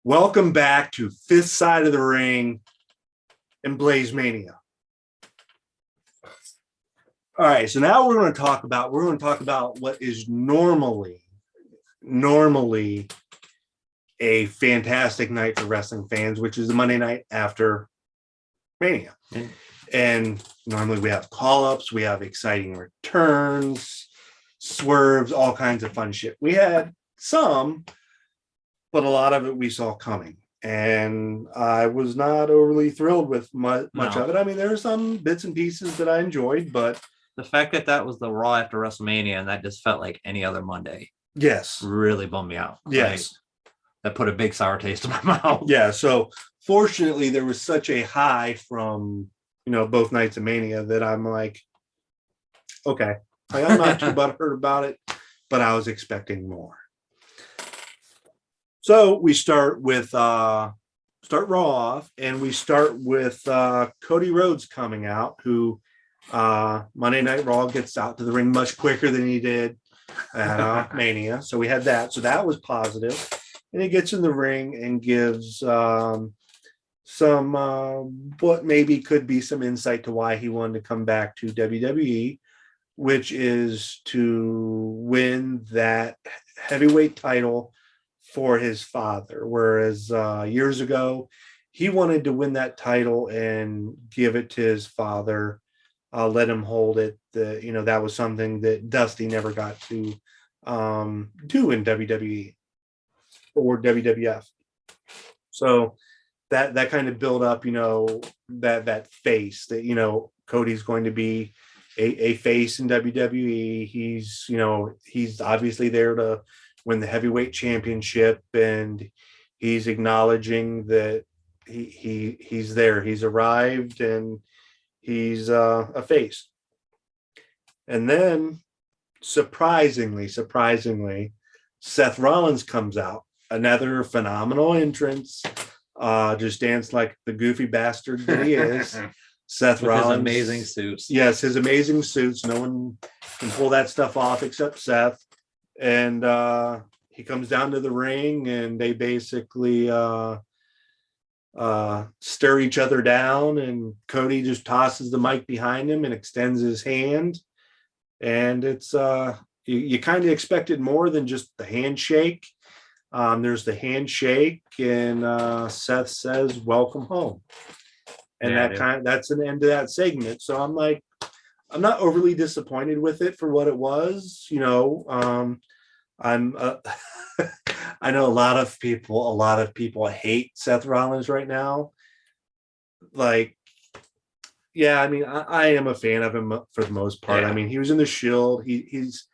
Welcome back to Fifth Side of the Ring and Wrestlemania. All right, so now we're going to talk about what is normally a fantastic night for wrestling fans, which is the Monday night after Mania. Mm-hmm. And normally we have call-ups, we have exciting returns, swerves, all kinds of fun shit. We had some, but a lot of it we saw coming. And I was not overly thrilled with much of it. I mean, there are some bits and pieces that I enjoyed, but the fact that was the Raw after WrestleMania and that just felt like any other Monday. Yes. Really bummed me out. Yes. That put a big sour taste in my mouth. Yeah. So fortunately, there was such a high from, both nights of Mania that I'm like, okay, I'm not too butthurt about it, but I was expecting more. So we start with Raw off, and we start with Cody Rhodes coming out, who Monday Night Raw gets out to the ring much quicker than he did at Mania. So we had that. So that was positive. And he gets in the ring and gives some what maybe could be some insight to why he wanted to come back to WWE, which is to win that heavyweight title for his father. Whereas years ago, he wanted to win that title and give it to his father, let him hold it. That was something that Dusty never got to do in WWE or WWF. So that kind of build up, that face that, Cody's going to be a face in WWE. He's obviously there to win the heavyweight championship, and he's acknowledging that he's there. He's arrived, and he's a face. And then surprisingly, Seth Rollins comes out, another phenomenal entrance. Just danced like the goofy bastard that he is. Seth Rollins, his amazing suits. Yes, his amazing suits. No one can pull that stuff off except Seth. And he comes down to the ring, and they basically stare each other down, and Cody just tosses the mic behind him and extends his hand. And it's you kind of expected more than just the handshake. There's the handshake, and Seth says, "Welcome home." And that's an end to that segment. So I'm like, I'm not overly disappointed with it for what it was. I'm I know a lot of people hate Seth Rollins right now. Like, yeah, I mean, I am a fan of him for the most part. Yeah. I mean, he was in the Shield. He's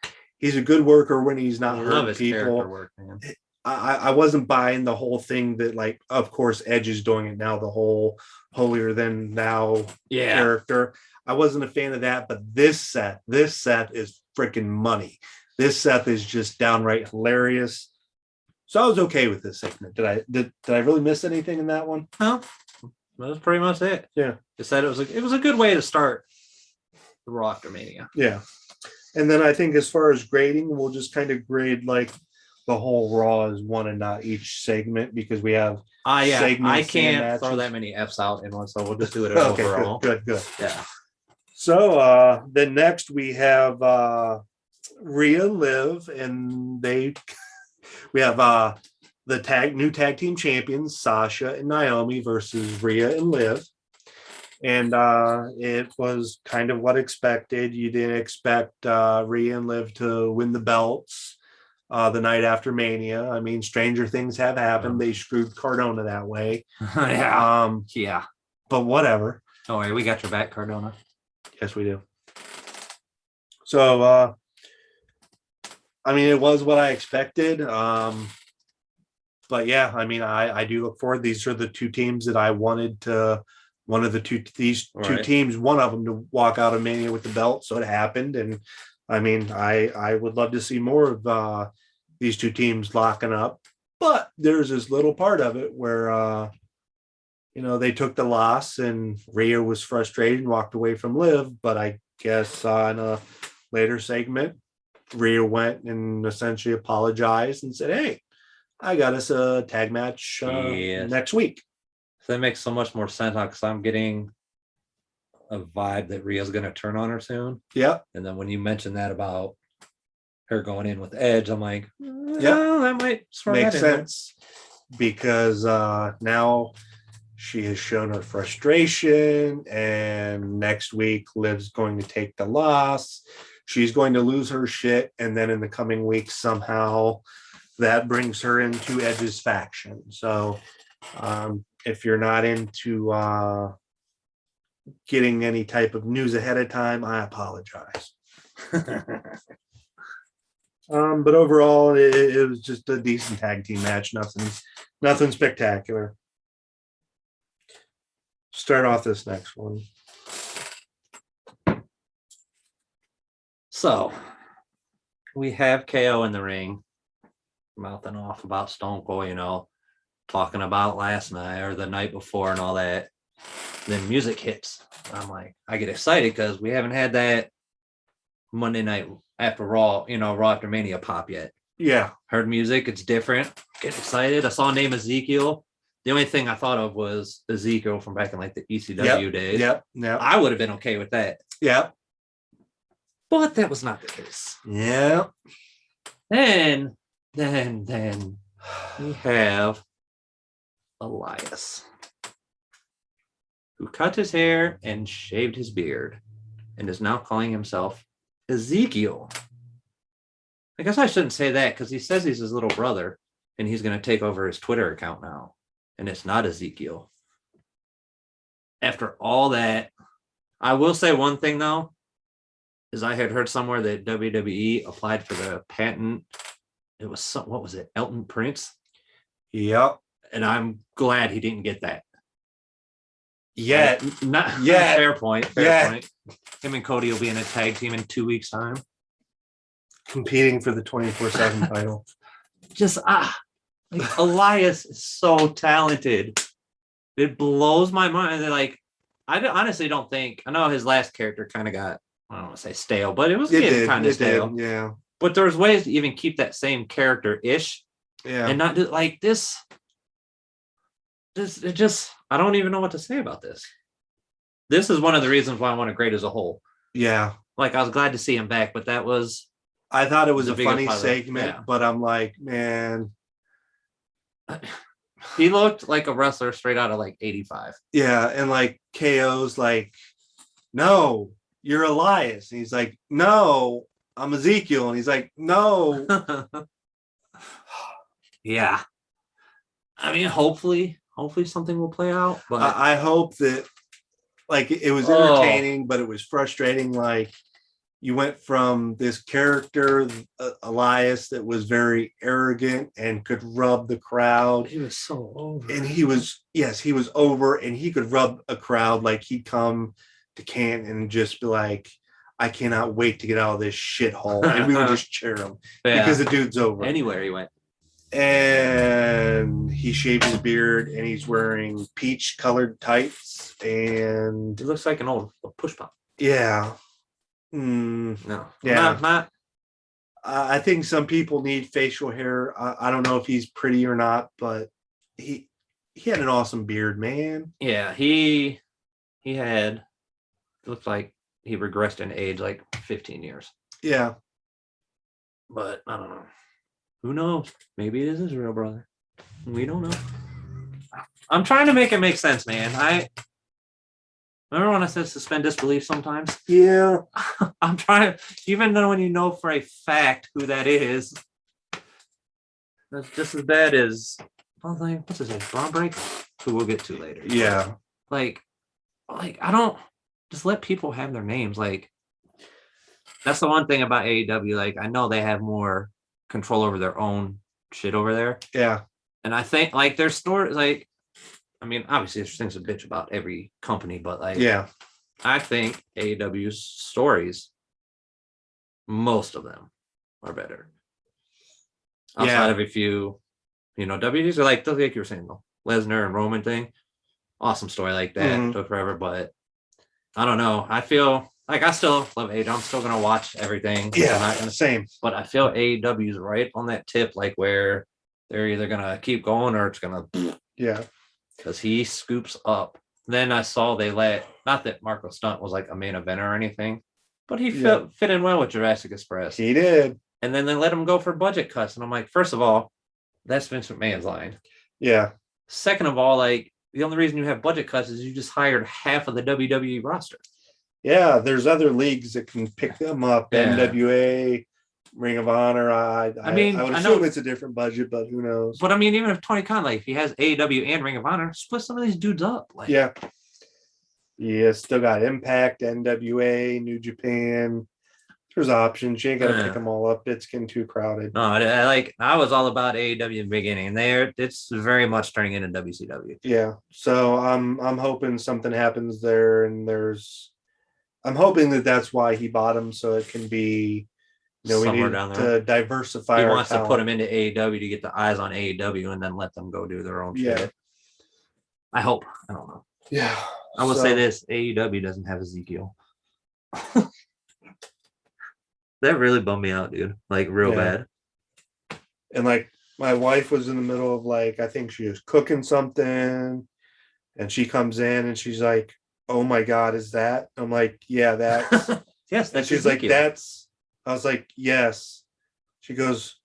a good worker when he's not hurting people. Work, man. I wasn't buying the whole thing that, like, of course, Edge is doing it now, the whole holier than thou character. I wasn't a fan of that, but this Seth is freaking money. This Seth is just downright hilarious. So I was okay with this segment. Did I really miss anything in that one? No, that was pretty much it. Yeah, just said it was a good way to start the Raw after Mania. Yeah, and then I think as far as grading, we'll just kind of grade like the whole Raw as one and not each segment, because we have segments. I can't throw that many F's out in one, so we'll just do it overall. Good. Yeah. So then next we have Rhea and Liv, and we have the new tag team champions, Sasha and Naomi, versus Rhea and Liv. And it was kind of what expected. You didn't expect Rhea and Liv to win the belts the night after Mania. I mean, stranger things have happened. They screwed Cardona that way. Yeah. But whatever. Oh, wait, we got your back, Cardona. Yes, we do. So, I mean, it was what I expected. But yeah, I mean, I do look forward. These are the two teams that I wanted to. One of two teams, one of them to walk out of Mania with the belt. So it happened, and I mean, I would love to see more of these two teams locking up. But there's this little part of it where they took the loss, and Rhea was frustrated and walked away from Liv. But I guess in a later segment, Rhea went and essentially apologized and said, "Hey, I got us a tag match Yes. next week. So that makes so much more sense because I'm getting a vibe that Rhea's going to turn on her soon. Yep. And then when you mentioned that about her going in with Edge, I'm like, Yep. that might make sense because now she has shown her frustration, and next week Liv's going to take the loss. She's going to lose her shit, and then in the coming weeks somehow that brings her into Edge's faction. So if you're not into getting any type of news ahead of time, I apologize. But overall, it was just a decent tag team match. Nothing spectacular. Start off this next one. So we have KO in the ring, mouthing off about Stone Cold, talking about last night or the night before and all that. Then music hits. I'm like, I get excited because we haven't had that Monday night after Raw, Raw after Mania pop yet. Yeah. Heard music, it's different. Get excited. I saw a name Ezekiel. The only thing I thought of was Ezekiel from back in like the ECW days. Yep. I would have been okay with that. Yep. But that was not the case. Yeah. Then we have Elias, who cut his hair and shaved his beard and is now calling himself Ezekiel. I guess I shouldn't say that because he says he's his little brother and he's going to take over his Twitter account now. And it's not Ezekiel. After all that, I will say one thing though, is I had heard somewhere that WWE applied for the patent. It was what was it? Elton Prince. Yep. And I'm glad he didn't get that. Yet. Not yet. Fair point. Fair point. Him and Cody will be in a tag team in 2 weeks' time. Competing for the 24/7 title. Just Elias is so talented. It blows my mind. Like, I honestly don't think. I know his last character kind of got, I don't want to say stale, but it was getting kind of stale. Yeah. But there's ways to even keep that same character-ish. Yeah. And not do like this. It just, I don't even know what to say about this. This is one of the reasons why I want to grade as a whole. Yeah. Like, I was glad to see him back, but that was. I thought it was a funny segment, but I'm like, man. He looked like a wrestler straight out of like 85. Yeah. And like KO's like, no, you're Elias. And he's like, no, I'm Ezekiel. And he's like, no. Yeah. I mean, hopefully something will play out. But I hope that, like, it was entertaining, but it was frustrating. Like, you went from this character, Elias, that was very arrogant and could rub the crowd. He was so over. And he was over, and he could rub a crowd. Like, he'd come to Canton and just be like, I cannot wait to get out of this shithole. And we would just cheer him because the dude's over. Anywhere he went. And he shaved his beard, and he's wearing peach colored tights, and it looks like an old push pop. Yeah. No. Yeah. Not. I think some people need facial hair. I don't know if he's pretty or not, but he had an awesome beard, man. Yeah, he had. It looked like he regressed in age like 15 years. Yeah. But I don't know. Who knows? Maybe it is his real brother. We don't know. I'm trying to make it make sense, man. I remember when I said suspend disbelief sometimes? Yeah. I'm trying, even though when you know for a fact who that is, that's just as bad as, what's his name? Braun Breaker? Who we'll get to later. Yeah. Like, I don't, just let people have their names. Like, that's the one thing about AEW. Like, I know they have more control over their own shit over there. Yeah. And I think, like, their stories, like, I mean, obviously there's things to bitch about every company, but like, yeah, I think AEW's stories, most of them are better. Outside of a few, WWE's are like you were saying, the Lesnar and Roman thing. Awesome story like that. Took forever, but I don't know. I feel like I still love AEW. I'm still going to watch everything. Yeah, same. But I feel AEW's right on that tip, like where they're either gonna keep going or it's gonna, Yeah. because he scoops up. Then I saw they let, not that Marco Stunt was like a main eventer or anything, but he fit in well with Jurassic Express. He did. And then they let him go for budget cuts. And I'm like, first of all, that's Vince McMahon's line. Yeah. Second of all, like, the only reason you have budget cuts is you just hired half of the WWE roster. Yeah, there's other leagues that can pick them up. Yeah. NWA, Ring of Honor. I would assume it's a different budget, but who knows? But I mean, even if Tony Khan, like, if he has AEW and Ring of Honor, split some of these dudes up. Like, yeah. Still got Impact, NWA, New Japan. There's options. You ain't got to pick them all up. It's getting too crowded. No, I was all about AEW in the beginning, and it's very much turning into WCW. Yeah. So I'm hoping something happens there, and I'm hoping that's why he bought him, so it can be, we need to diversify. He wants to put him into AEW to get the eyes on AEW, and then let them go do their own shit. I hope. I don't know. Yeah. I will say this: AEW doesn't have Ezekiel. That really bummed me out, dude. Like, real bad. And like, my wife was in the middle of, like, I think she was cooking something, and she comes in and she's like, "Oh my God, is that?" I'm like, "Yeah, that's." Yes, that's. She's Ezekiel. like, "That's." I was like, "Yes." She goes,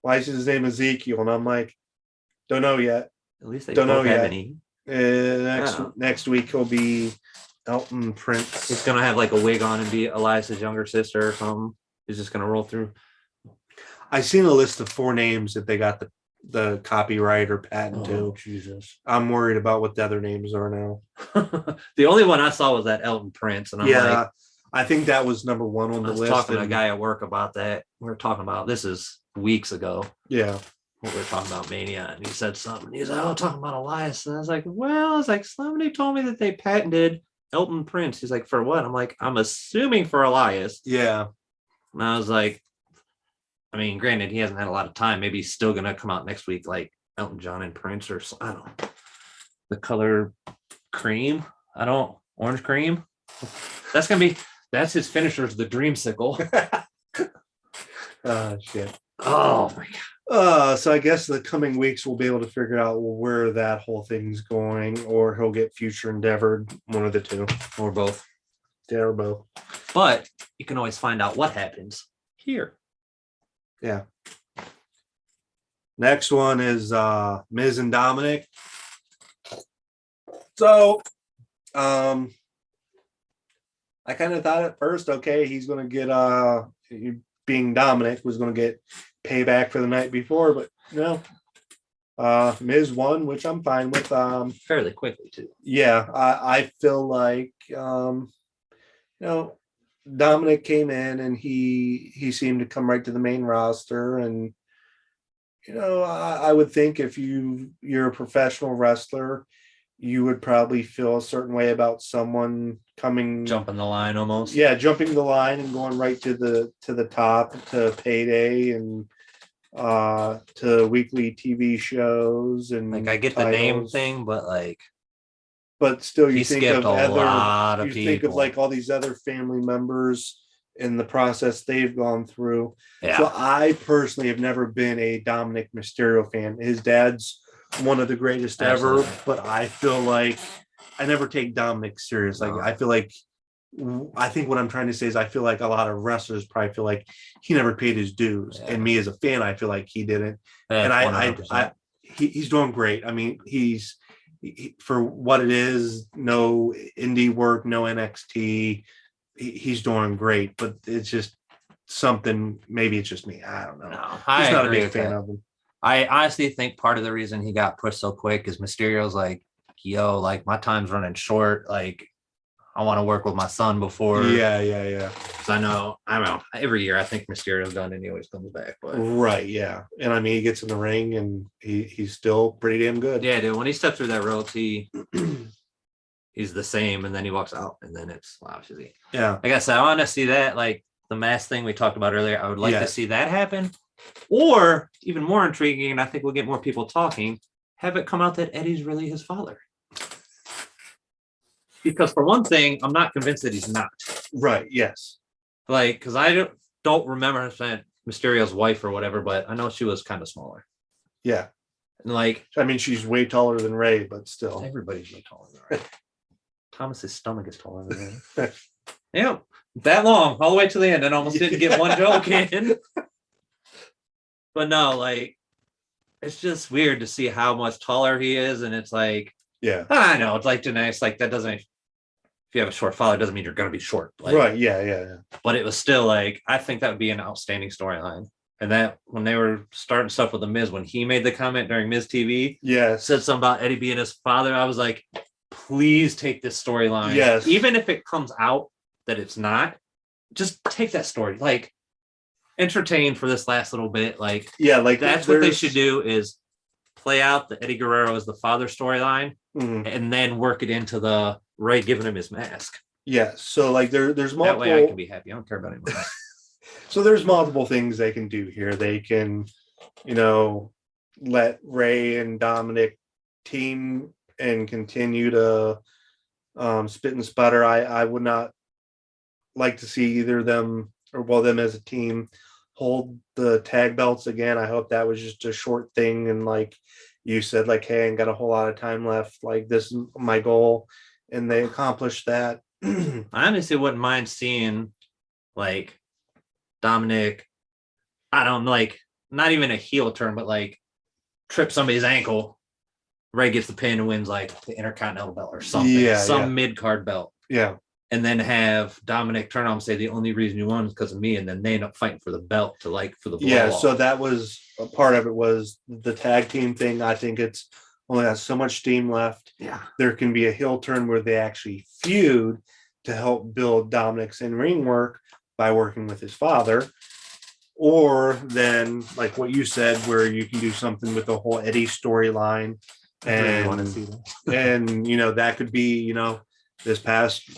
"Why is his name Ezekiel?" And I'm like, "Don't know yet." At least they don't know have yet. Next week he'll be Elton Prince. He's gonna have like a wig on and be Elias's younger sister or something. He's just gonna roll through. I seen a list of 4 names that they got the copyright or patent to. Jesus. I'm worried about what the other names are now. The only one I saw was that Elton Prince, and I'm like, I think that was number 1 on the list. Talking to a guy at work about that. We were talking about this is weeks ago. Yeah. We were talking about Mania, and he said something. He's like, "Oh, talking about Elias," and I was like, somebody told me that they patented Elton Prince. He's like, "For what?" I'm like, "I'm assuming for Elias." Yeah. And I was like, I mean, granted, he hasn't had a lot of time. Maybe he's still going to come out next week like Elton John and Prince, or I don't know. The color cream. Orange cream. That's his finishers, the Dreamsicle. Oh, shit. Oh, my God. So I guess the coming weeks we'll be able to figure out where that whole thing's going, or he'll get future endeavored, one of the two. Or both. Yeah, or both. But you can always find out what happens here. Yeah. Next one is Miz and Dominic. So I kind of thought at first, okay, he's gonna get being Dominic was gonna get payback for the night before, but no. Miz won, which I'm fine with. Fairly quickly too. Yeah, I feel like Dominic came in and he seemed to come right to the main roster, and I would think if you're a professional wrestler, you would probably feel a certain way about someone jumping the line almost. Yeah, jumping the line and going right to the top, to payday and to weekly TV shows, and like, I get titles. the name thing, but still you think of think of like all these other family members in the process they've gone through. Yeah. So I personally have never been a Dominic Mysterio fan. His dad's one of the greatest ever, but I feel like I never take Dominic serious. Like, I think what I'm trying to say is I feel like a lot of wrestlers probably feel like he never paid his dues. And me as a fan, I feel like he didn't. And he's doing great. I mean, he's for what it is, no indie work, no NXT. He's doing great, but it's just something. Maybe it's just me. I don't know. No, I'm not a big fan of him. I honestly think part of the reason he got pushed so quick is Mysterio's like, "Yo, like, my time's running short. Like, I want to work with my son before." Yeah. Because I don't know. Every year I think Mysterio's done and he always comes back. But right, yeah. And I mean, he gets in the ring and he's still pretty damn good. Yeah, dude. When he steps through that ropes, he's the same, and then he walks out, and then it's wow, shizzy. Yeah. Like I said, I want to see that, like the mask thing we talked about earlier. I would like to see that happen. Or even more intriguing, and I think we'll get more people talking, have it come out that Eddie's really his father. Because for one thing, I'm not convinced that he's not. Right, yes. Like, because I don't remember Mysterio's wife or whatever, but I know she was kind of smaller. Yeah. And like, I mean, she's way taller than Ray, but still. everybody's way taller than Ray. Thomas's stomach is taller than Ray. Yeah, that long, all the way to the end, and almost didn't get one joke in. But no, like, it's just weird to see how much taller he is, and it's like, yeah, I know it's like Denise, like that doesn't. If you have a short father, it doesn't mean you're going to be short. Like, right? Yeah. But it was still like, I think that would be an outstanding storyline. And that when they were starting stuff with the Miz, when he made the comment during Miz TV, Yes, said something about Eddie being his father, I was like, please take this storyline. Yes. Even if it comes out that it's not, just take that story. Like, entertain for this last little bit. Like, yeah, like that's what they should do is play out the Eddie Guerrero as the father storyline and then work it into the Ray giving him his mask. Yeah, so like there's multiple. That way I can be happy. I don't care about anyone else. So there's multiple things they can do here. They can, let Ray and Dominic team and continue to spit and sputter. I would not like to see either of them them as a team hold the tag belts again. I hope that was just a short thing. And like you said, like, hey, I ain't got a whole lot of time left. Like, this is my goal. And they accomplished that. I honestly wouldn't mind seeing like Dominic, I don't like, not even a heel turn, but like trip somebody's ankle. Ray gets the pin and wins like the Intercontinental belt or something, mid-card belt. Yeah. And then have Dominic turn on and say the only reason you won is because of me, and then they end up fighting for the belt for the blow off. So that was a part of it, was the tag team thing. I think it's only has so much steam left. Yeah, there can be a heel turn where they actually feud to help build Dominic's in-ring work by working with his father, or then like what you said, where you can do something with the whole Eddie storyline, and want to see that. and that could be this past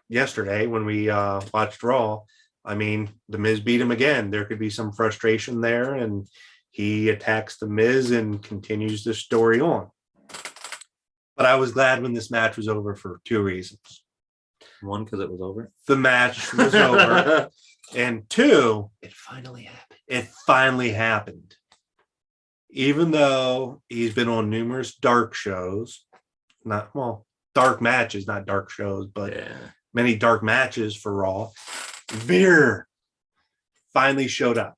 yesterday when we watched Raw. I mean, the Miz beat him again. There could be some frustration there, and he attacks the Miz and continues the story on. But I was glad when this match was over for two reasons. One, because it was over. The match was over. And two, it finally happened. It finally happened. Even though he's been on numerous dark shows, dark matches, not dark shows, but many dark matches for Raw, Veer finally showed up.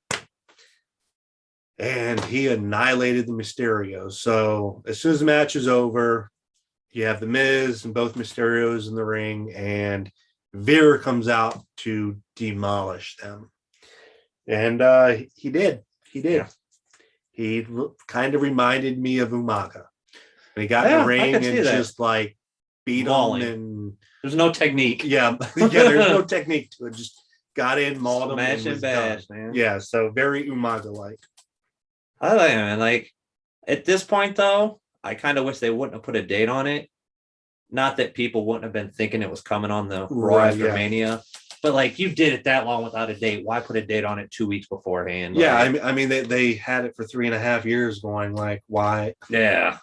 And he annihilated the Mysterios. So as soon as the match is over, you have the Miz and both Mysterios in the ring, and Veer comes out to demolish them. And he did. Yeah. He kind of reminded me of Umaga. When he got in the ring and just like beat him, and there's no technique. Yeah, there's no technique to it. Just got in, mauled him, smash and bash, man. Yeah, so very Umaga-like. I like it, man. Like, at this point, though, I kind of wish they wouldn't have put a date on it. Not that people wouldn't have been thinking it was coming on the Raw after Mania, but like, you did it that long without a date. Why put a date on it 2 weeks beforehand? Yeah, I mean, they had it for 3.5 years going. Like, why? Yeah,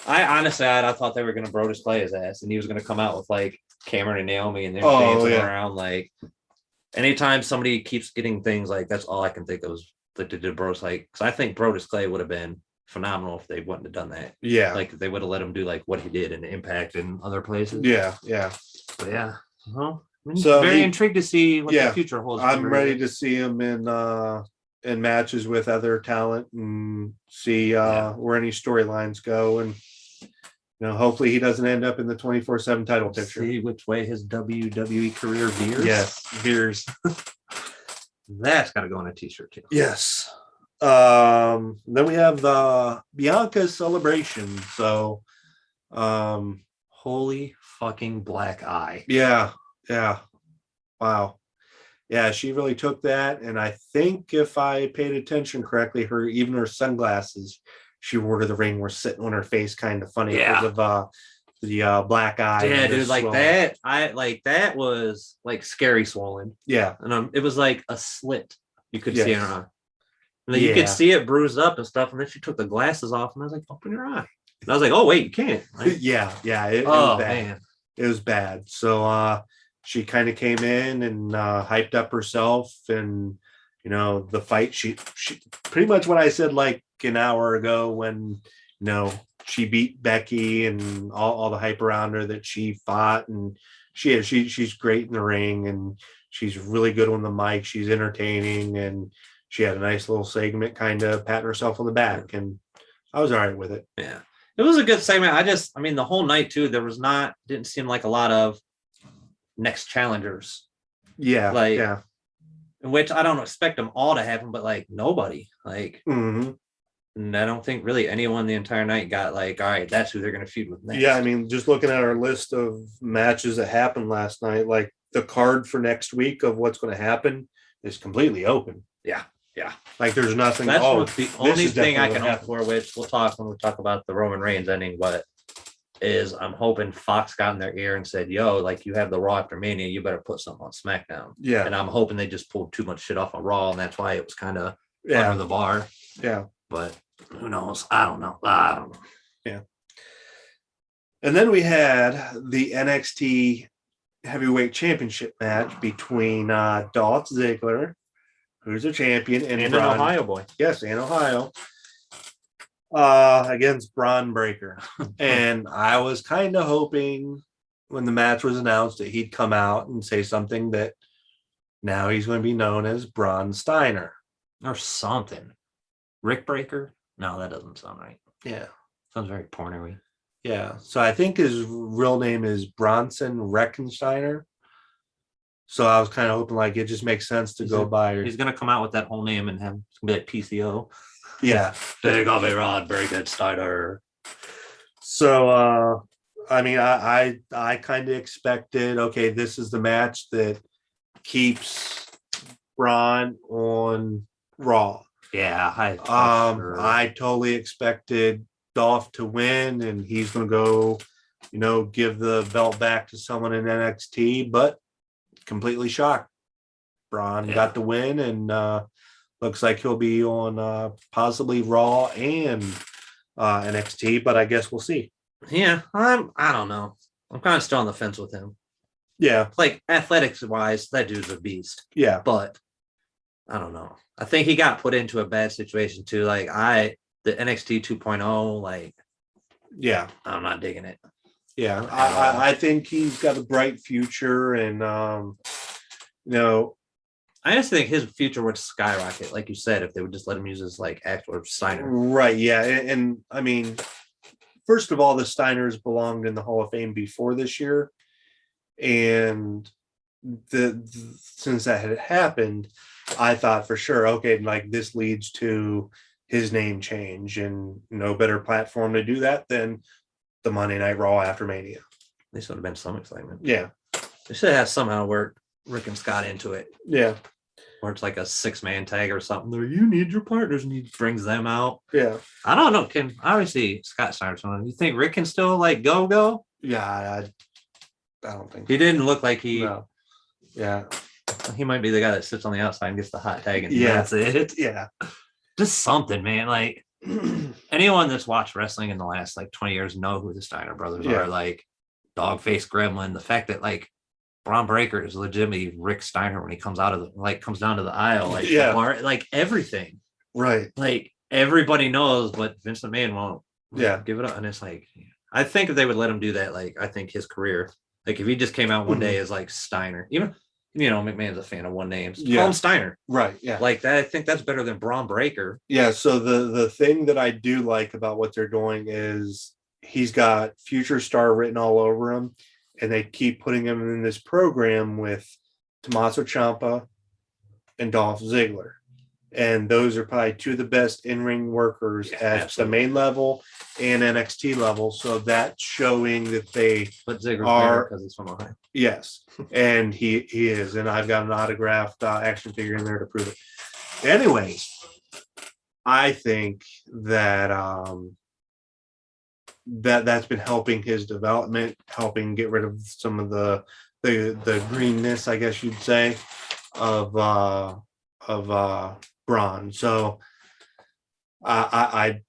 I honestly, I thought they were going to Brodus Clay his ass, and he was going to come out with like Cameron and Naomi, and they're dancing around. Like, anytime somebody keeps getting things like, that's all I can think of is that they did Brodus. Like, because I think Brodus Clay would have been phenomenal if they wouldn't have done that. Yeah, like they would have let him do like what he did in Impact and other places. Yeah. But yeah. So very intrigued to see what the future holds. I'm ready to see him in matches with other talent and see where any storylines go, and hopefully he doesn't end up in the 24/7 title picture. See which way his WWE career veers. Yes, veers. That's got to go on a t-shirt too. Yes. Then we have the Bianca Celebration. So holy fucking black eye. Yeah. Wow. Yeah, she really took that, and I think if I paid attention correctly, her sunglasses she wore to the ring were sitting on her face kind of funny because of the black eye. Yeah, dude, like swelling. That was like scary swollen. Yeah. And it was like a slit you could see in her eye. And you could see it bruised up and stuff, and then she took the glasses off, and I was like, open your eye. And I was like, oh wait, you can't. Right? Yeah. It was bad. Man. It was bad. So she kind of came in and hyped up herself, and the fight, she pretty much what I said, like an hour ago when she beat Becky and all the hype around her that she fought, and she's great in the ring, and she's really good on the mic. She's entertaining, and she had a nice little segment, kind of patting herself on the back, and I was all right with it. Yeah, it was a good segment. I mean, the whole night too, there was didn't seem like a lot of next challengers. Yeah, yeah. In which I don't expect them all to happen, but like nobody, like, and I don't think really anyone the entire night got like, all right, that's who they're going to feud with next. Yeah, I mean, just looking at our list of matches that happened last night, like the card for next week of what's going to happen is completely open. Yeah. Like there's nothing. That's the only thing I can hope for, which we'll talk when we talk about the Roman Reigns ending. But is I'm hoping Fox got in their ear and said, yo, like you have the Raw after Mania, you better put something on SmackDown. Yeah. And I'm hoping they just pulled too much shit off on Raw, and that's why it was kind of under the bar. Yeah. But who knows? I don't know. Yeah. And then we had the NXT Heavyweight Championship match between Dolph Ziggler, who's a champion, and an Ohio boy. Yes, in Ohio. Against Braun Breaker. And I was kind of hoping when the match was announced that he'd come out and say something that now he's going to be known as Braun Steiner. Or something. Rick Breaker? No, that doesn't sound right. Yeah. Sounds very pornery. Yeah. So I think his real name is Bronson Reckensteiner. So I was kind of hoping like it just makes sense to go by. He's going to come out with that whole name and have be like PCO. Yeah. They got me wrong. Very good, Steiner. So, I mean, I kind of expected, okay, this is the match that keeps Braun on Raw. Yeah. I totally expected Dolph to win, and he's going to go, give the belt back to someone in NXT, but completely shocked. Braun got the win, and looks like he'll be on possibly Raw and NXT, but I guess we'll see. Yeah, I don't know. I'm kind of still on the fence with him. Yeah. Like athletics wise, that dude's a beast. Yeah. But I don't know. I think he got put into a bad situation too. Like the NXT 2.0, like, yeah, I'm not digging it. Yeah. I think he's got a bright future, and I just think his future would skyrocket, like you said, if they would just let him use his like actual Steiner. Right. Yeah. And I mean, first of all, the Steiners belonged in the Hall of Fame before this year. And since that had happened, I thought for sure, okay, like this leads to his name change, and no better platform to do that than the Monday Night Raw after Mania. At least would have been some excitement. Yeah. They should have somehow worked Rick and Scott into it. Yeah. Or it's like a 6-man tag or something. There, you need your partners, and he brings them out. Yeah. I don't know. Can obviously Scott Steiner's on. You think Rick can still like go? Yeah, I don't think he didn't look like he. No. Yeah. He might be the guy that sits on the outside and gets the hot tag, and that's it. Yeah. Just something, man. Like anyone that's watched wrestling in the last like 20 years know who the Steiner brothers are. Like Dogface Gremlin. The fact that like Braun Breaker is legitimately Rick Steiner when he comes out of comes down to the aisle, like the bar, like everything. Right. Like everybody knows, but Vince McMahon won't give it up. And it's like, I think if they would let him do that, like I think his career, like if he just came out one day as like Steiner, even McMahon's a fan of one names. Call him Steiner. Right. Yeah. Like that, I think that's better than Braun Breaker. Yeah. So the thing that I do like about what they're doing is he's got future star written all over him. And they keep putting him in this program with Tommaso Ciampa and Dolph Ziggler. And those are probably two of the best in-ring workers at the main level and NXT level. So that's showing that they are, because he's from Ohio. Yes. And he is. And I've got an autographed action figure in there to prove it. Anyways, I think that that's been helping his development, helping get rid of some of the greenness, I guess you'd say, of Braun. So I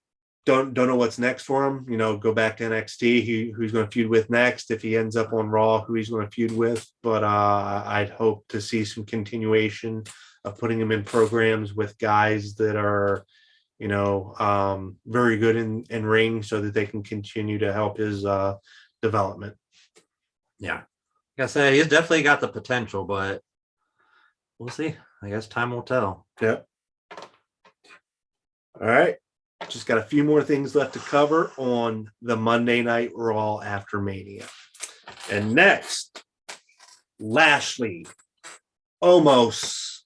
don't know what's next for him. Go back to NXT. Who's going to feud with next? If he ends up on Raw, who he's going to feud with? But I'd hope to see some continuation of putting him in programs with guys that are, very good in ring so that they can continue to help his development. Yeah. Like I said, he's definitely got the potential, but we'll see. I guess time will tell. Yep. All right. Just got a few more things left to cover on the Monday Night Raw after Mania. And next, Lashley, Omos,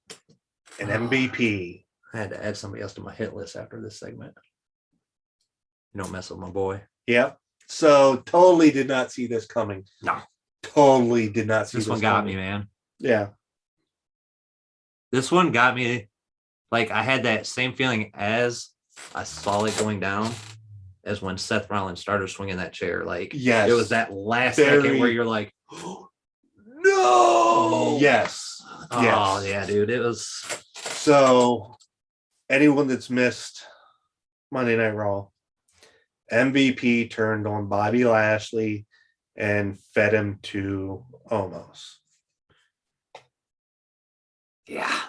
and MVP. I had to add somebody else to my hit list after this segment. You don't mess with my boy. Yep. So totally did not see this coming. No. Totally did not see This this one got coming. me, man. Yeah. This one got me. Like, I had that same feeling as I saw it going down as when Seth Rollins started swinging that chair. Like, yes, it was that last second where you're like, no. Yes. Oh, yeah, dude. It was. So, anyone that's missed Monday Night Raw, MVP turned on Bobby Lashley and fed him to Omos. Yeah.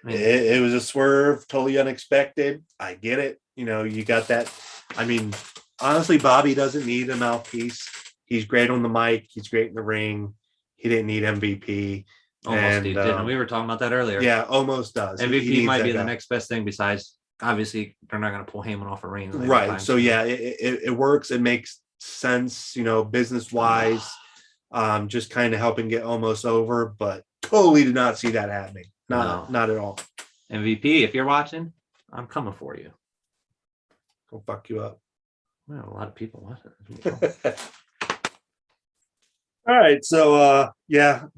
I mean, it was a swerve, totally unexpected. I get it. You got that. I mean, honestly, Bobby doesn't need a mouthpiece. He's great on the mic. He's great in the ring. He didn't need MVP. almost didn't. We were talking about that earlier. Yeah, almost does. MVP he might be the next best thing besides, obviously, they're not going to pull Heyman off a ring. Right. So, yeah, it works. It makes sense, business-wise, just kind of helping get Omos over, but totally did not see that happening. Not at all. MVP, if you're watching, I'm coming for you. Go fuck you up. Well, a lot of people watching. All right. So,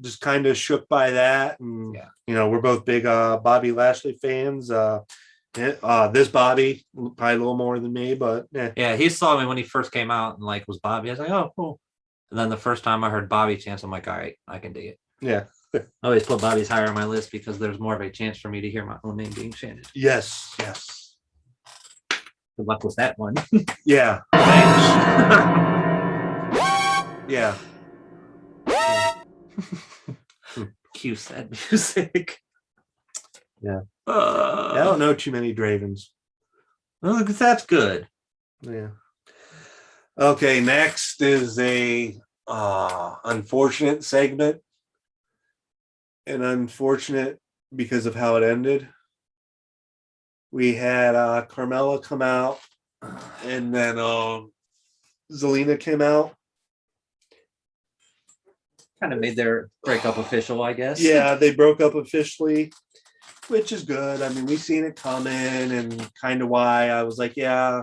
just kind of shook by that. And, we're both big Bobby Lashley fans. This Bobby, probably a little more than me, but yeah, he saw me when he first came out and was Bobby. I was like, oh, cool. And then the first time I heard Bobby chants, I'm like, all right, I can dig it. Yeah. I always put Bobby's higher on my list because there's more of a chance for me to hear my own name being chanted. Yes. Good luck with that one. Yeah. Thanks. Yeah. Cue sad music. Yeah. I don't know too many Dravens. Well, that's good. Yeah. Okay, next is a unfortunate segment. And unfortunate because of how it ended. We had Carmella come out, and then Zelina came out. Kind of made their breakup official, I guess. Yeah, they broke up officially, which is good. I mean, we seen it coming, and kind of why I was like, yeah,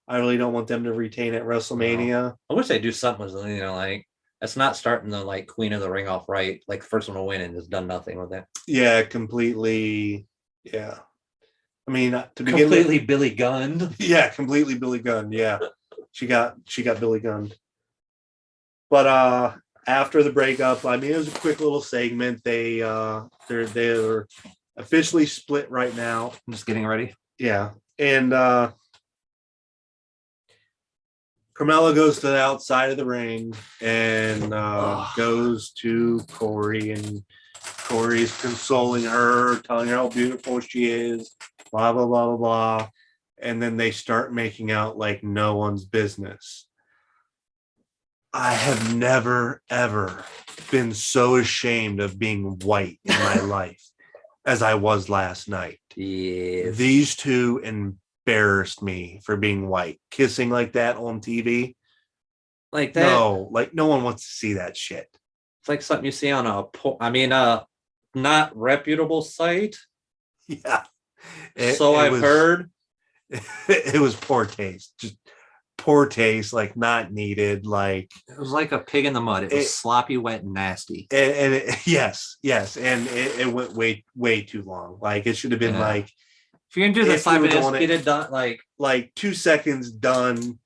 I really don't want them to retain at WrestleMania. No. I wish they do something with Zelina, that's not starting the Queen of the Ring off right. The first one to win and just done nothing with it. Yeah, completely. Yeah. I mean, to begin completely Billy Gunned. Yeah, completely Billy Gunned. Yeah. she got Billy Gunned. But after the breakup, I mean, it was a quick little segment. They're officially split right now. I'm just getting ready. Yeah. And Carmella goes to the outside of the ring and goes to Corey, and Corey's consoling her, telling her how beautiful she is, blah, blah, blah, blah, blah. And then they start making out like no one's business. I have never, ever been so ashamed of being white in my life as I was last night. Yes. These two embarrassed me for being white, kissing like that on TV. Like that? No, no one wants to see that shit. It's like something you see on a not reputable site. Yeah. I've heard. It was poor taste. Just poor taste, not needed. It was like a pig in the mud. It was sloppy, wet, and nasty. Yes. And it went way too long. It should have been if you're gonna do the 5 minutes, get it done. 2 seconds done.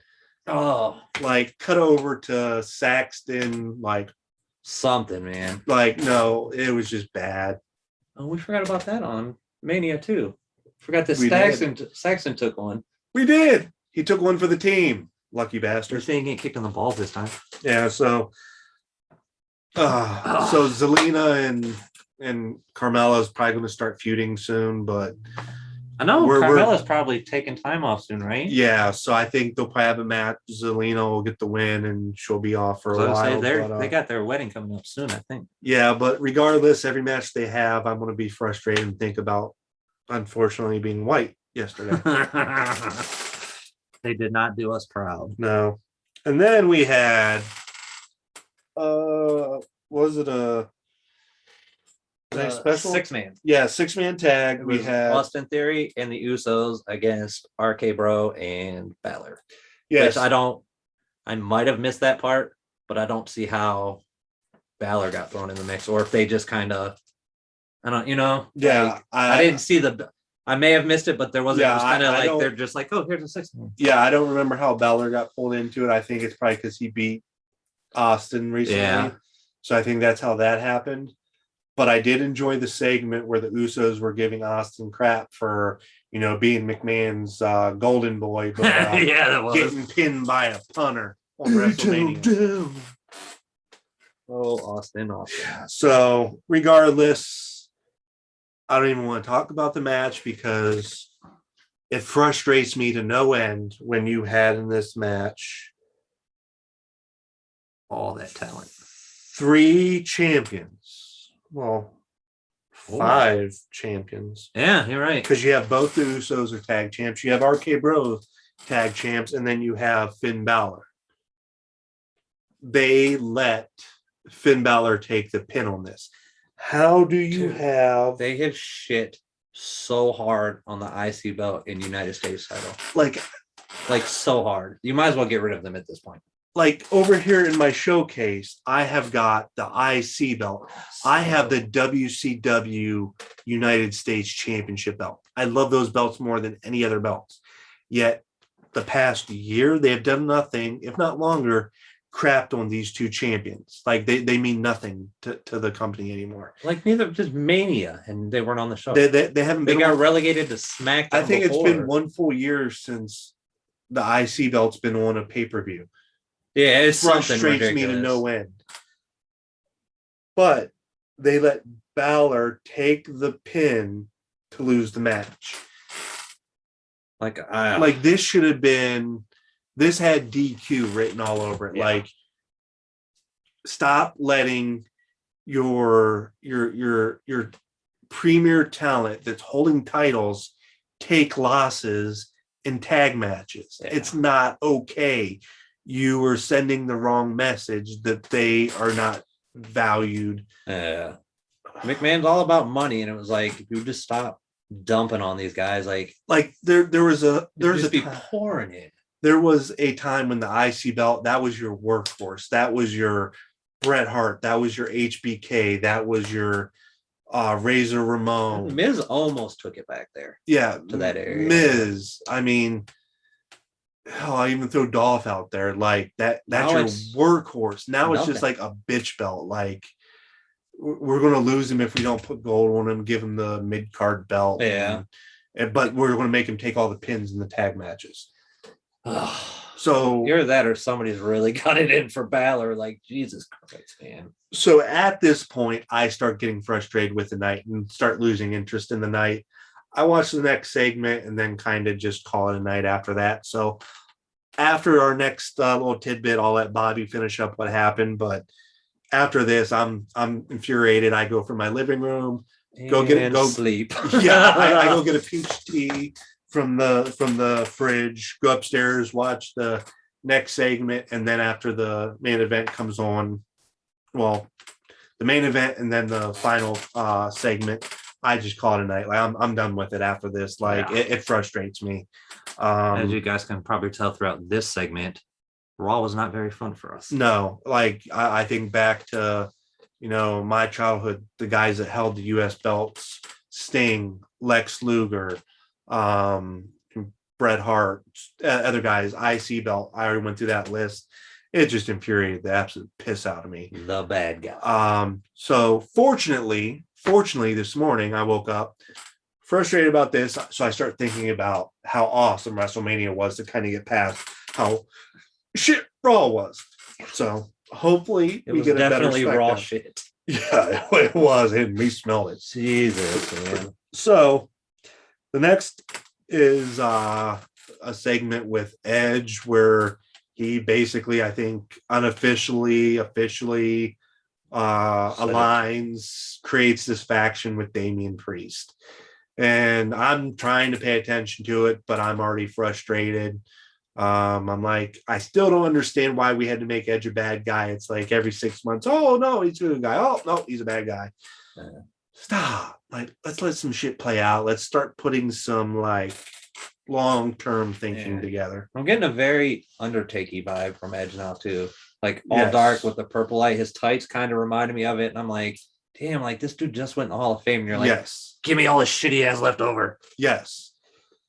Oh, cut over to Saxton. Something, man. No, it was just bad. Oh, we forgot about that on Mania too. Forgot that Saxton took one. We did. He took one for the team. Lucky bastard. He didn't get kicked in the balls this time. Yeah, so Zelina and Carmella is probably going to start feuding soon, but I know We're- Carmella's probably taking time off soon, right? Yeah, so I think they'll probably have a match. Zelina will get the win, and she'll be off for a while. They got their wedding coming up soon, I think. Yeah, but regardless, every match they have, I'm going to be frustrated and think about, unfortunately, being white yesterday. They did not do us proud. No. And then we had, was it a special? 6-man. Yeah, 6-man tag. It We was had Austin Theory and the Usos against RK Bro and Balor. yes, Which I might have missed that part, but I don't see how Balor got thrown in the mix, or if they just kind of, I don't, yeah. like, I didn't see I may have missed it, but there wasn't. Yeah, it was kind of I like don't- they're just like, oh, here's a 6-man. Yeah, I don't remember how Balor got pulled into it. I think it's probably because he beat Austin recently. Yeah. So I think that's how that happened. But I did enjoy the segment where the Usos were giving Austin crap for, being McMahon's golden boy, but Yeah, that was. getting pinned by a punter on WrestleMania. Oh, Austin. So regardless, I don't even want to talk about the match because it frustrates me to no end when you had in this match All that talent. 3 champions. Well, 5 champions. Yeah, you're right. Because you have both the Usos are tag champs. You have RK Bro tag champs, and then you have Finn Balor. They let Finn Balor take the pin on this. How do you have They have shit so hard on the IC belt in United States title. like So hard. You might as well get rid of them at this point. like over here in my showcase, I have got the IC belt. I have the WCW United States Championship belt. I love those belts more than any other belts. Yet the past year, they have done nothing, if not longer, crapped on these 2 champions. Like they mean nothing to the company anymore. Like neither just Mania, and they weren't on the show. They haven't They been. got relegated to SmackDown. I think it's been before. 1 full year since the IC belt's been on a pay-per-view. Yeah, it's Frustrates me to no end. But they let Balor take the pin to lose the match. Like this should have been. This had DQ written all over it. Yeah. Like, stop letting your premier talent that's holding titles take losses in tag matches. Yeah. It's not okay. You are sending the wrong message that they are not valued. Yeah. McMahon's all about money, and it was like, if you just stop dumping on these guys, like there was a pouring it. There was a time when the IC belt, that was your workhorse. That was your Bret Hart. That was your HBK. That was your Razor Ramon. Miz almost took it back there. Yeah. To that area. Miz. I mean, hell, I even throw Dolph out there. Like that's Now your it's workhorse. Now it's just nothing. like a bitch belt. Like we're going to lose him if we don't put gold on him, give him the mid-card belt. Yeah. But we're going to make him take all the pins in the tag matches. So either that or somebody's really got it in for Balor. Like, Jesus Christ, man. So at this point, I start getting frustrated with the night and start losing interest in the night. I watch the next segment and then kind of just call it a night after that. So after our next little tidbit, I'll let Bobby finish up what happened. But after this, I'm infuriated. I go from my living room, go sleep. Yeah, I go get a peach tea from the fridge, go upstairs, watch the next segment, and then after the main event comes on, well, the main event and then the final segment, I just call it a night. Like I'm done with it after this. Like it frustrates me. As you guys can probably tell throughout this segment, Raw was not very fun for us. No, like I think back to my childhood, the guys that held the U.S. belts, Sting, Lex Luger, Bret Hart, other guys, IC belt. I already went through that list. It just infuriated the absolute piss out of me. The bad guy. So fortunately, this morning I woke up frustrated about this. So I start thinking about how awesome WrestleMania was to kind of get past how shit Raw was. So hopefully It we was get a better definitely raw SmackDown. shit. Yeah, it was. And we smelled it. Jesus, man. So The next is a segment with Edge where he basically, I think, officially aligns, creates this faction with Damian Priest. And I'm trying to pay attention to it, but I'm already frustrated. I'm like, I still don't understand why we had to make Edge a bad guy. It's like every 6 months, oh no, he's a good guy. Oh no, he's a bad guy. Stop. Like, let's let some shit play out. Let's start putting some like long-term thinking together. I'm getting a very Undertaker vibe from Edge now too. Like all dark with the purple light. His tights kind of reminded me of it. And I'm like, damn, like this dude just went in the Hall of Fame. And you're like, give me all the shit he has left over. Yes.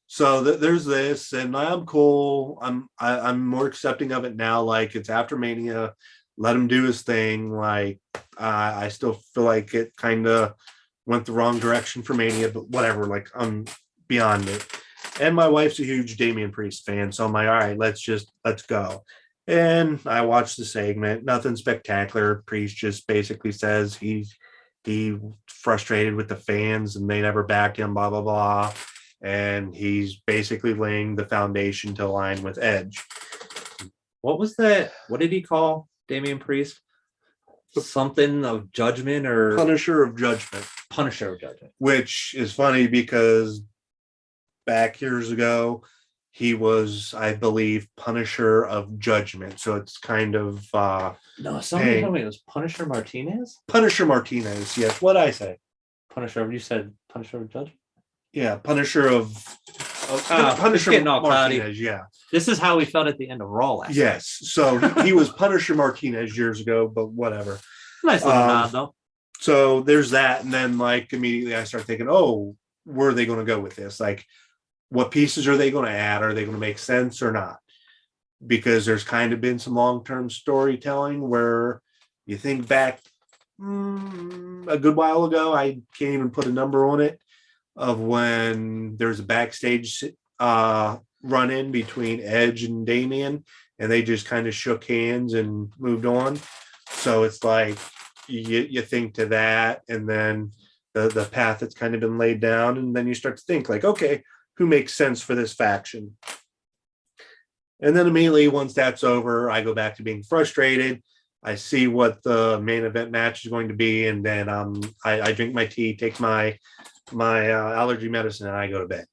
So there's this, and I'm cool. I'm more accepting of it now. Like, it's after Mania, let him do his thing. Like, I still feel like it kind of went the wrong direction for Mania, but whatever. Like, I'm beyond it. And my wife's a huge Damian Priest fan, so I'm like, all right, let's go. And I watched the segment. Nothing spectacular. Priest just basically says he frustrated with the fans and they never backed him. Blah blah blah. And he's basically laying the foundation to align with Edge. What was that? What did he call Damian Priest? Something of judgment or Punisher of Judgment. Punisher of Judgment. Which is funny because back years ago, he was, I believe, Punisher of Judgment. So it's kind of no, somebody told me it was Punisher Martinez. Punisher Martinez, yes. What'd I say? Punisher, you said Punisher of Judgment? Yeah, Punisher of Punisher Martinez, yeah. This is how we felt at the end of Raw last night. So he was Punisher Martinez years ago, but whatever. Nice little nod, though. So there's that, and then like immediately I start thinking, oh, where are they going to go with this? Like, what pieces are they going to add? Are they going to make sense or not? Because there's kind of been some long-term storytelling where you think back a good while ago, I can't even put a number on it, of when there's a backstage run-in between Edge and Damian, and they just kind of shook hands and moved on. So it's like you think to that, and then the path that's kind of been laid down, and then you start to think like, okay, who makes sense for this faction? And then immediately once that's over, I go back to being frustrated. I see what the main event match is going to be, and then I drink my tea, take my allergy medicine, and I go to bed.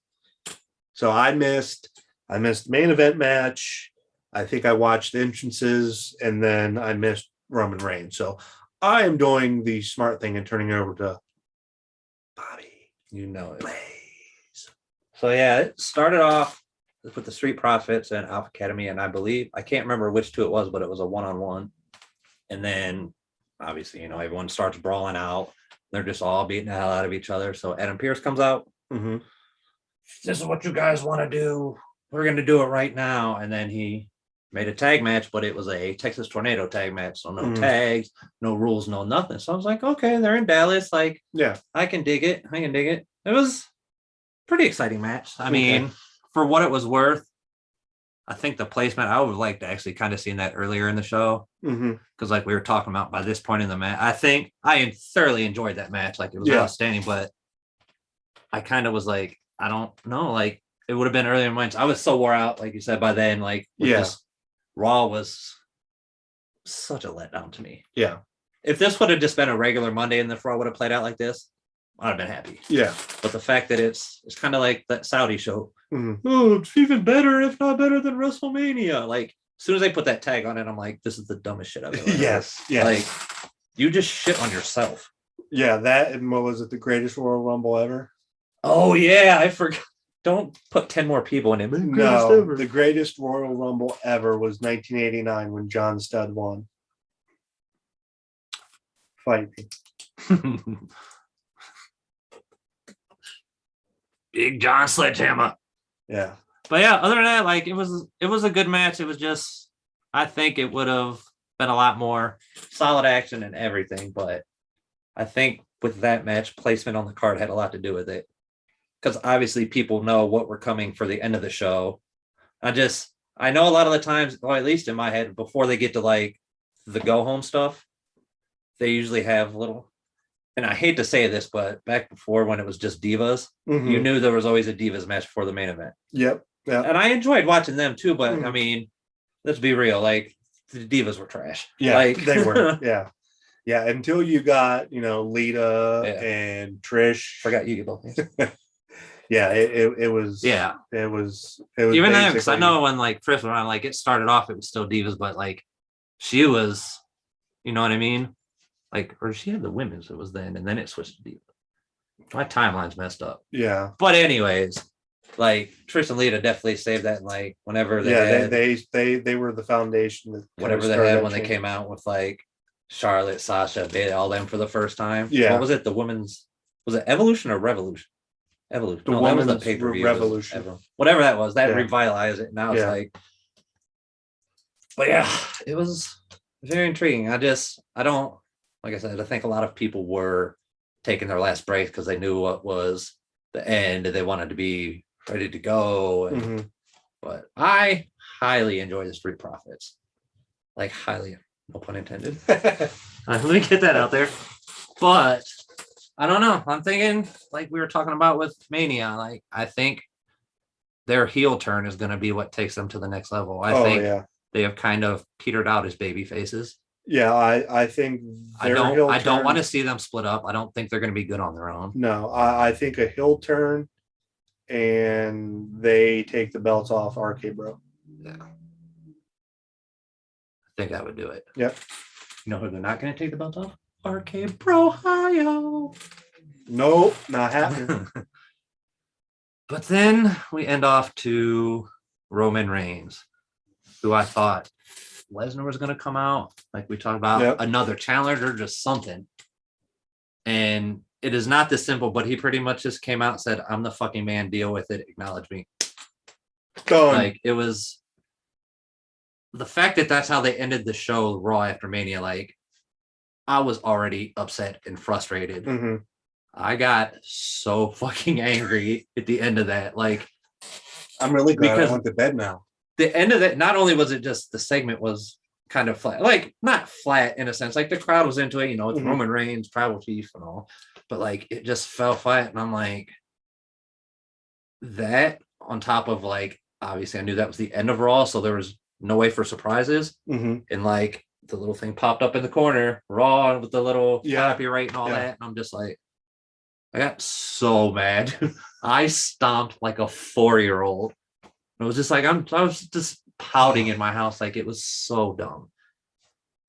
So I missed the main event match. I think I watched the entrances, and then I missed Roman Reigns. So I am doing the smart thing and turning it over to Bobby. You know it. Blaze. So yeah, it started off with the Street Profits and Alpha Academy, and I believe, I can't remember which two it was, but it was a one-on-one. And then obviously, everyone starts brawling out. They're just all beating the hell out of each other. So Adam Pearce comes out. Mm-hmm. This is what you guys want to do. We're going to do it right now. And then he made a tag match, but it was a Texas Tornado tag match. So no tags, no rules, no nothing. So I was like, okay, they're in Dallas. Like, yeah, I can dig it. It was a pretty exciting match. I mean, for what it was worth, I think the placement, I would like to actually kind of seen that earlier in the show. Because like we were talking about by this point in the match, I think I thoroughly enjoyed that match. Like it was outstanding, but I kind of was like, I don't know, like it would have been earlier in my I was so wore out, like you said, by then, like this Raw was such a letdown to me. Yeah. If this would have just been a regular Monday and the Raw would have played out like this, I'd have been happy. Yeah. But the fact that it's kind of like that Saudi show. Oh, it's even better, if not better than WrestleMania. Like, as soon as they put that tag on it, I'm like, this is the dumbest shit I've ever heard. Yes. Like, you just shit on yourself. Yeah, that, and what was it, the greatest Royal Rumble ever? Oh, yeah, I forgot. Don't put 10 more people in it. No, the greatest Royal Rumble ever was 1989 when John Studd won. Fight me. Big John Sledgehammer. Yeah. But yeah, other than that, like it was a good match. It was just, I think it would have been a lot more solid action and everything. But I think with that match, placement on the card had a lot to do with it. Because obviously people know what we're coming for the end of the show. I know a lot of the times, or at least in my head, before they get to like the go home stuff, they usually have little and I hate to say this, but back before when it was just divas, Mhm. you knew there was always a divas match before the main event. Yep. Yeah. And I enjoyed watching them too, but I Mhm. mean, let's be real, like the divas were trash. Yeah, like they were. Yeah. Yeah. Until you got, Lita Yeah. and Trish. Forgot you both. Yeah, it was. Yeah. It was Even then, because I basically- know when like Trish went on, like it started off, it was still divas, but like she was, you know what I mean? Like, or she had the women's, it was then, and then it switched to divas. My timeline's messed up. Yeah. But anyways, like Trish and Lita definitely saved that. And like whenever they Yeah, had, they were the foundation that whatever they had when they came out with like Charlotte, Sasha, they all them for the first time. Yeah. What was it? The women's, was it Evolution or Revolution? Evolution. The No, that was the women's pay-per-view. Revolution. Whatever that was, that Yeah. revitalized it. Now it's Yeah. like, but yeah, it was very intriguing. I don't, like I said, I think a lot of people were taking their last break because they knew what was the end and they wanted to be ready to go. And, Mhm. But I highly enjoy the Street Profits. Like highly, no pun intended. Let me get that out there. But I don't know. I'm thinking, like we were talking about with Mania, like I think their heel turn is going to be what takes them to the next level. I think yeah. they have kind of petered out as baby faces. Yeah, I think I don't want to see them split up. I don't think they're going to be good on their own. No, I think a heel turn and they take the belts off RK Bro. Yeah. I think that would do it. Yep. You know who they're not going to take the belt off? RK Bro Ohio. Nope, not happening. But then we end off to Roman Reigns, who I thought Lesnar was going to come out, like we talked about, Yep. another challenger, just something. And it is not this simple, but he pretty much just came out and said, I'm the fucking man, deal with it, acknowledge me. Done. Like, it was the fact that that's how they ended the show, Raw after Mania. Like, I was already upset and frustrated. Mhm. I got so fucking angry at the end of that. Like, I'm really glad because I went to bed now. the end of that, not only was it just the segment was kind of flat, like not flat in a sense, like the crowd was into it, it's Mhm. Roman Reigns, tribal chief and all, but like it just fell flat. And I'm like, that on top of like, obviously I knew that was the end of Raw, so there was no way for surprises. Mhm. And like the little thing popped up in the corner, Raw with the little Yeah. copyright and all Yeah. that. And I'm just like, I got so mad. I stomped like a 4-year-old. It was just like I was just pouting in my house, like it was so dumb.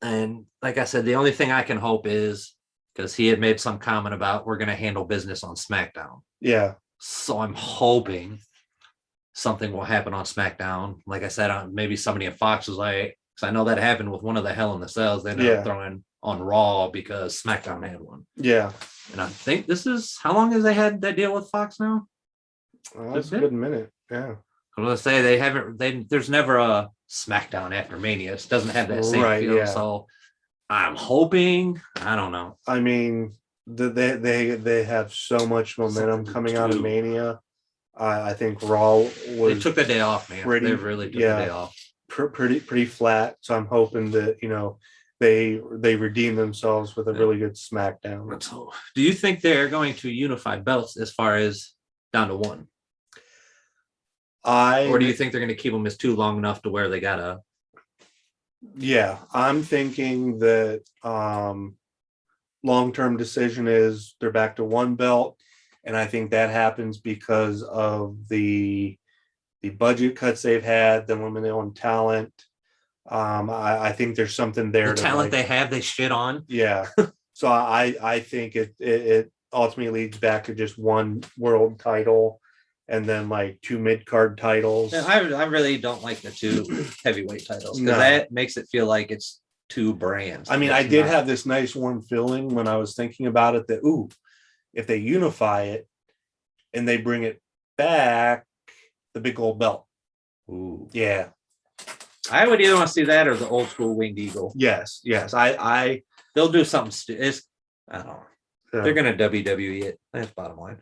And like I said, the only thing I can hope is because he had made some comment about we're going to handle business on SmackDown. Yeah. So I'm hoping something will happen on SmackDown. Like I said, maybe somebody in Fox was like, because I know that happened with one of the Hell in the Cells. They ended up throwing on Raw because SmackDown had one. Yeah. And I think this is how long has they had that deal with Fox now? Well, that's a good minute. Yeah. I'm gonna say they haven't. There's never a SmackDown after Mania. It doesn't have that same Right, feel. yeah. So I'm hoping. I don't know. I mean, they have so much momentum coming out of Mania. I think Raw was They took the day off, man. They really took the day off. Pretty flat. So I'm hoping that they redeem themselves with a really good SmackDown. So, do you think they're going to unify belts as far as down to one? Or do you think they're going to keep them as two long enough to where they gotta? Yeah, I'm thinking that long-term decision is they're back to one belt, and I think that happens because of the budget cuts they've had, the limited on talent. I think there's something there. The talent they have, they shit on. Yeah. So I think it ultimately leads back to just one world title and then like 2 mid-card titles. Yeah, I really don't like the 2 heavyweight titles because that makes it feel like it's 2 brands. I mean, I did have this nice warm feeling when I was thinking about it that, if they unify it and they bring it back, the big gold belt. Ooh. Yeah. I would either want to see that or the old school winged eagle. Yes. They'll do something. I don't know. Yeah. They're going to WWE it. That's bottom line.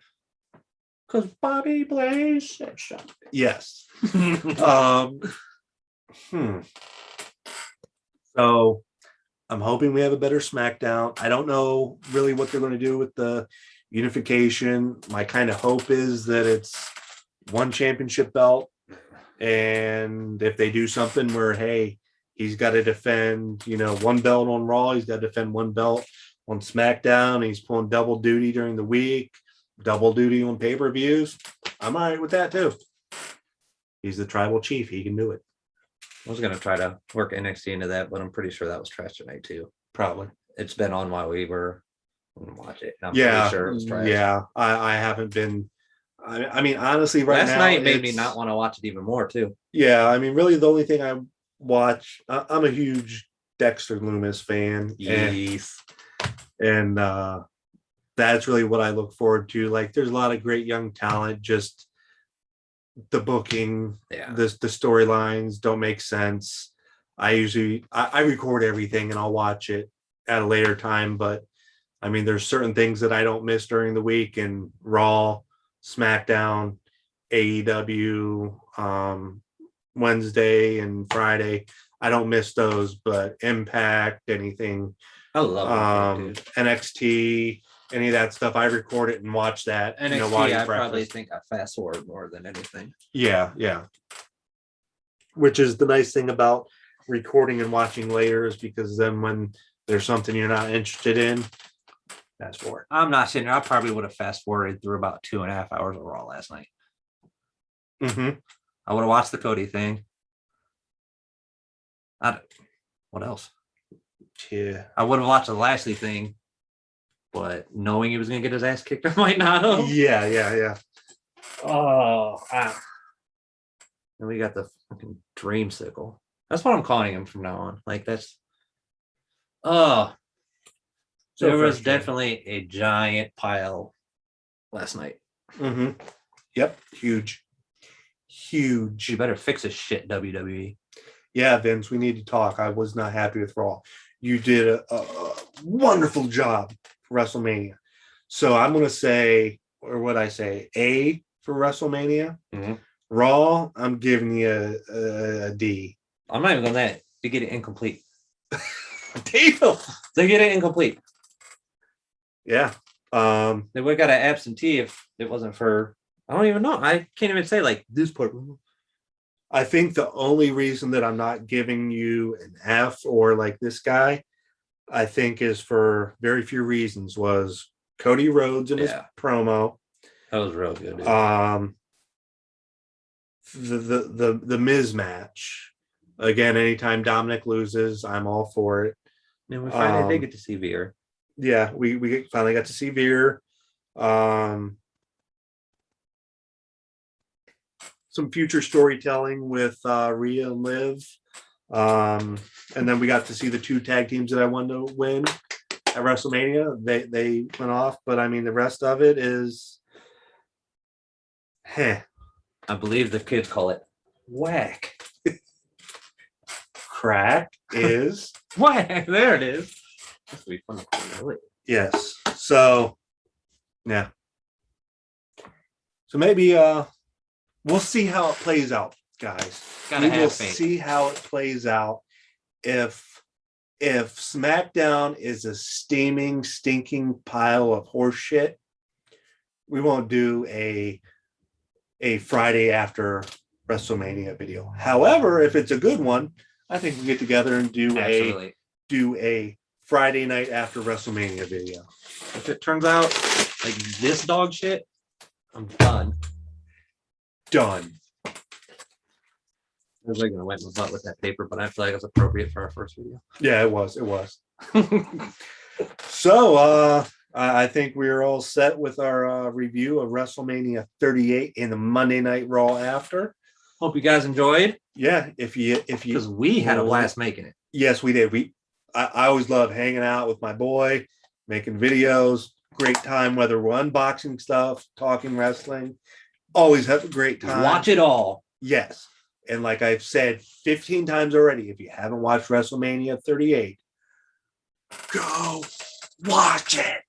Because Bobby Blaze said something. Yes. So I'm hoping we have a better SmackDown. I don't know really what they're going to do with the unification. My kind of hope is that it's one championship belt. And if they do something where, hey, he's got to defend, one belt on Raw, he's got to defend one belt on SmackDown, he's pulling double duty during the week, double duty on pay-per-views, I'm all right with that too. He's the tribal chief. He can do it. I was gonna try to work NXT into that, but I'm pretty sure that was trash tonight too. Probably. It's been on while we were gonna watch it. I'm Yeah, pretty sure it was trash. yeah. I haven't been. I mean, honestly, Last now night made me not want to watch it even more too. Yeah, I mean, really, the only thing I watch. I'm a huge Dexter Loomis fan. Yes. And that's really what I look forward to. Like, there's a lot of great young talent. Just the booking, the storylines don't make sense. I record everything and I'll watch it at a later time, but I mean, there's certain things that I don't miss during the week, and Raw, SmackDown, AEW, Wednesday and Friday, I don't miss those, but Impact, anything, I love it, NXT, any of that stuff, I record it and watch that. NXT, while you're I probably breakfast. think I fast forward more than anything. Yeah. Which is the nice thing about recording and watching later, is because then when there's something you're not interested in, fast forward. I'm not sitting there. I probably would have fast forwarded through about 2.5 hours of Raw last night. Mm-hmm. I would have watched the Cody thing. What else? Yeah. I would have watched the Lashley thing, but knowing he was going to get his ass kicked, I might not have. Yeah. Oh, and we got the fucking dreamsicle. That's what I'm calling him from now on. Like, that's. Oh. So there was definitely a giant pile last night. Mm-hmm. Yep. Huge. You better fix this shit, WWE. Yeah, Vince, we need to talk. I was not happy with Raw. You did a wonderful job for WrestleMania. So I'm going to say, or what I say, A for WrestleMania. Mm-hmm. Raw, I'm giving you a D. I'm not even going that. To get it incomplete. Damn. They get it incomplete. Yeah. They would have got an absentee if it wasn't for, I don't even know. I can't even say like this part. I think the only reason that I'm not giving you an F or like this guy, I think is for very few reasons, was Cody Rhodes in his promo. That was real good. Dude. The Miz match. Again, anytime Dominic loses, I'm all for it. And we finally did get to see Veer. Yeah, we finally got to see Veer. Some future storytelling with Rhea and Liv. And then we got to see the two tag teams that I wanted to win at WrestleMania. They went off, but I mean, the rest of it is I believe the kids call it whack. Crack is whack. There it is. This will be fun. Really. Yes. So, yeah. So maybe we'll see how it plays out, guys. We will see how it plays out. If SmackDown is a steaming, stinking pile of horse shit, we won't do a Friday after WrestleMania video. However, if it's a good one, I think we get together and do a Friday night after WrestleMania video. If it turns out like this dog shit, I'm done. Done. I was like gonna wipe my butt with that paper, but I feel like it's appropriate for our first video. Yeah, it was. So I think we're all set with our review of WrestleMania 38 and the Monday Night Raw after. Hope you guys enjoyed. Yeah, if you because we had a blast making it. Yes, we did. I always love hanging out with my boy, making videos. Great time, whether we're unboxing stuff, talking wrestling. Always have a great time. Watch it all. Yes. And like I've said 15 times already, if you haven't watched WrestleMania 38, go watch it.